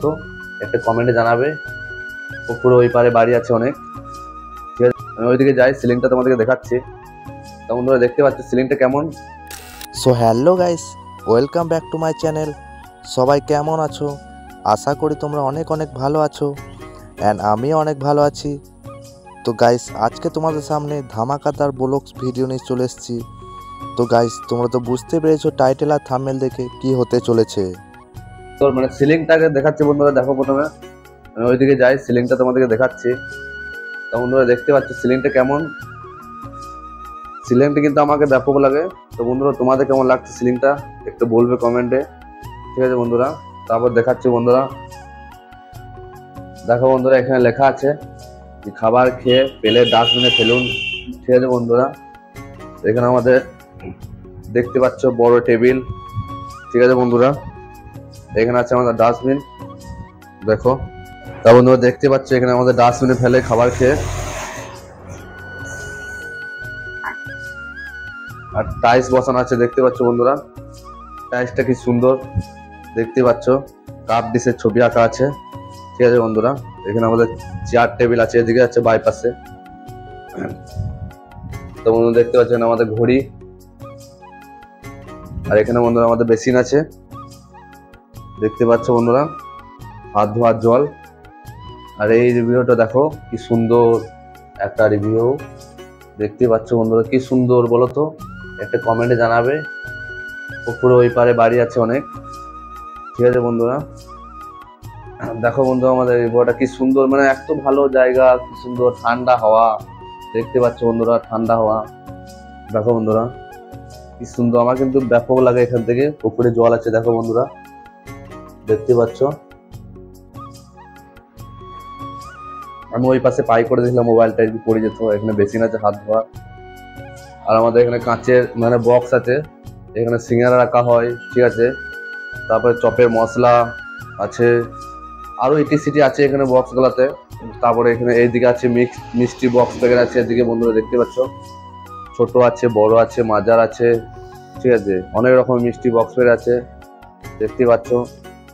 তো একটা কমেন্টে জানাবে। পুরো ওই পারে বাড়ি আছে অনেক, ঠিক আছে। আমি ওইদিকে যাই, সিলিংটা তোমাদেরকে দেখাচ্ছি। তখন তোমরা দেখতে পাচ্ছ সিলিংটা কেমন। So hello guys, welcome back to my channel. সবাই কেমন আছো? আশা করি তোমরা অনেক অনেক ভালো আছো, অ্যান্ড আমিও অনেক ভালো আছি। তো গাইস, আজকে তোমাদের সামনে ধামাকাদার ব্লগস ভিডিও নিয়ে চলে এসেছি। তো গাইস, তোমরা তো বুঝতে পেরেছো টাইটেল আর থাম্বনেল দেখে কি হতে চলেছে। তোর মানে সিলিংটাকে দেখাচ্ছি বন্ধুরা, দেখো। প্রথমে আমি ওইদিকে যাই, সিলিংটা তোমাদেরকে দেখাচ্ছি। তখন তোমরা দেখতে পাচ্ছ সিলিংটা কেমন। সিলিংটা কিন্তু আমাকে ব্যাপক লাগে। তো বন্ধুরা, তোমাদের কেমন লাগছে সিলিংটা একটু বলবে কমেন্টে, ঠিক আছে বন্ধুরা। তারপর দেখাচ্ছি বন্ধুরা, দেখো বন্ধুরা, এখানে লেখা আছে খাবার খেয়ে পেলে ডাস্টবিনে ফেলুন, ঠিক আছে বন্ধুরা। এখানে আমাদের দেখতে পাচ্ছ বড় টেবিল, ঠিক আছে বন্ধুরা। এখানে আছে আমাদের ডাস্টবিন, দেখো। তা বন্ধুরা দেখতে পাচ্ছ এখানে আমাদের ডাস্টবিনে ফেলে খাবার খেয়ে। আর টাইলস বসানো আছে, দেখতে পাচ্ছ বন্ধুরা। টাইলসটা কি সুন্দর দেখতে পাচ্ছ। কাপ ডিশের ছবি আঁকা আছে, ঠিক আছে বন্ধুরা। এখানে আমাদের চেয়ার টেবিল আছে, এদিকে আছে বাইপাসে। তো বন্ধুরা দেখতে পাচ্ছেন আমাদের ঘড়ি। আর এখানে বন্ধুরা আমাদের বেসিন আছে, দেখতে পাচ্ছ বন্ধুরা। হাত ধোয়ার জল। আর এই রিভিউটা দেখো কি সুন্দর একটা রিভিউ, দেখতে পাচ্ছ বন্ধুরা। কি সুন্দর বলো তো, একটা কমেন্টে জানাবে। পুরো ওই পারে বাড়ি আছে অনেক, ঠিক আছে বন্ধুরা। দেখো বন্ধু আমাদের রিভিউটা কি সুন্দর, মানে এত ভালো জায়গা, কি সুন্দর ঠান্ডা হাওয়া, দেখতে পাচ্ছ বন্ধুরা। ঠান্ডা হাওয়া দেখো বন্ধুরা, কি সুন্দর। আমার কিন্তু ব্যাপক লাগে এখান থেকে। পুকুরে জল আছে, দেখো বন্ধুরা, দেখতে পাচ্ছ। আমি ওই পাশে পাই করে দিয়েছিলাম, মোবাইলটা একটু পড়ে যেত। এখানে বেসিন আছে হাত ধোয়া। আর আমাদের এখানে কাঁচের মানে বক্স আছে, এখানে সিঙ্গারা রাখা হয়, ঠিক আছে। তারপরে চপের মশলা আছে, আরো ইটিসিটি আছে এখানে বক্সগুলোতে। তারপরে এখানে এইদিকে আছে মিষ্টি বক্স প্যাকেট আছে, এদিকে বন্ধুরা দেখতে পাচ্ছ। ছোট আছে, বড় আছে, মাজার আছে, ঠিক আছে। অনেক রকম মিষ্টি বক্স প্যাকেট আছে, দেখতে পাচ্ছ।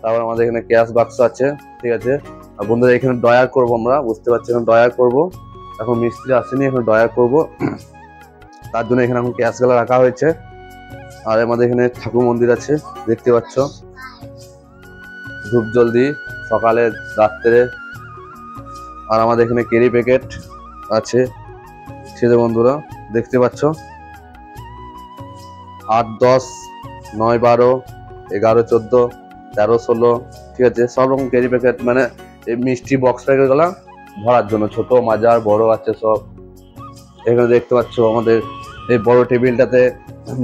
তারপর আমাদের এখানে ক্যাশ বাক্স আছে, ঠিক আছে। আর বন্ধুরা এখানে ডয়ার করবো আমরা, বুঝতে পারছি এখানে ডয়ার করবো। এখন মিস্ত্রি আসেনি, এখন ডয়ার করবো, তার জন্য এখানে এখন ক্যাশগুলো রাখা হয়েছে। আর আমাদের এখানে ঠাকুর মন্দির আছে, দেখতে পাচ্ছ। ধূপ জলদি সকালে রাত্রে। আর আমাদের এখানে কেরি প্যাকেট আছে, ঠিক আছে বন্ধুরা, দেখতে পাচ্ছ। 8, 10, 9, 12, 11, 14, 13, 16, ঠিক আছে। সব রকম ক্যারি প্যাকেট, মানে এই মিষ্টি বক্স প্যাকেট গুলা ভরার জন্য, ছোট মাজার বড় আছে সব। এখানে দেখতে পাচ্ছ আমাদের এই বড় টেবিলটাতে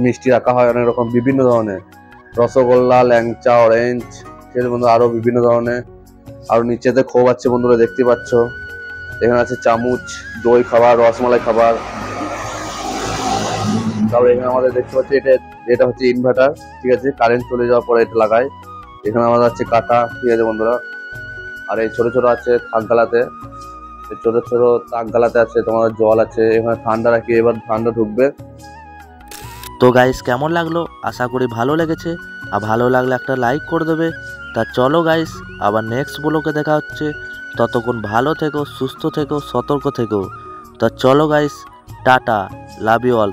মিষ্টি রাখা হয় অনেক রকম, বিভিন্ন ধরনের রসগোল্লা, ল্যাংচা, অরেঞ্জ, ঠিক আছে বন্ধু, আরো বিভিন্ন ধরনের। আর নিচেতে খোপ আছে বন্ধুরা, দেখতে পাচ্ছ। এখানে আছে চামচ, দই খাবার, রসমালাই খাবার। তারপরে এখানে আমাদের দেখতে পাচ্ছি এটা হচ্ছে ইনভার্টার, ঠিক আছে। কারেন্ট চলে যাওয়ার পরে এটা লাগায়। এখানে আমাদের আছে কাটা, ঠিক আছে বন্ধুরা। আর এই ছোট ছোট আছে থাক গালাতে, এই ছোট ছোট তাক গালাতে আছে তোমাদের জল আছে। এখানে ঠান্ডা রাখি, এবার ঠান্ডা ঢুকবে। তো গাইস, কেমন লাগলো? আশা করি ভালো লেগেছে। আর ভালো লাগলে একটা লাইক করে দেবে। তা চলো গাইস, আবার নেক্সট ব্লগে দেখা হচ্ছে। ততক্ষণ ভালো থেকো, সুস্থ থেকো, সতর্ক থেকো। তা চলো guys, tata, love you all.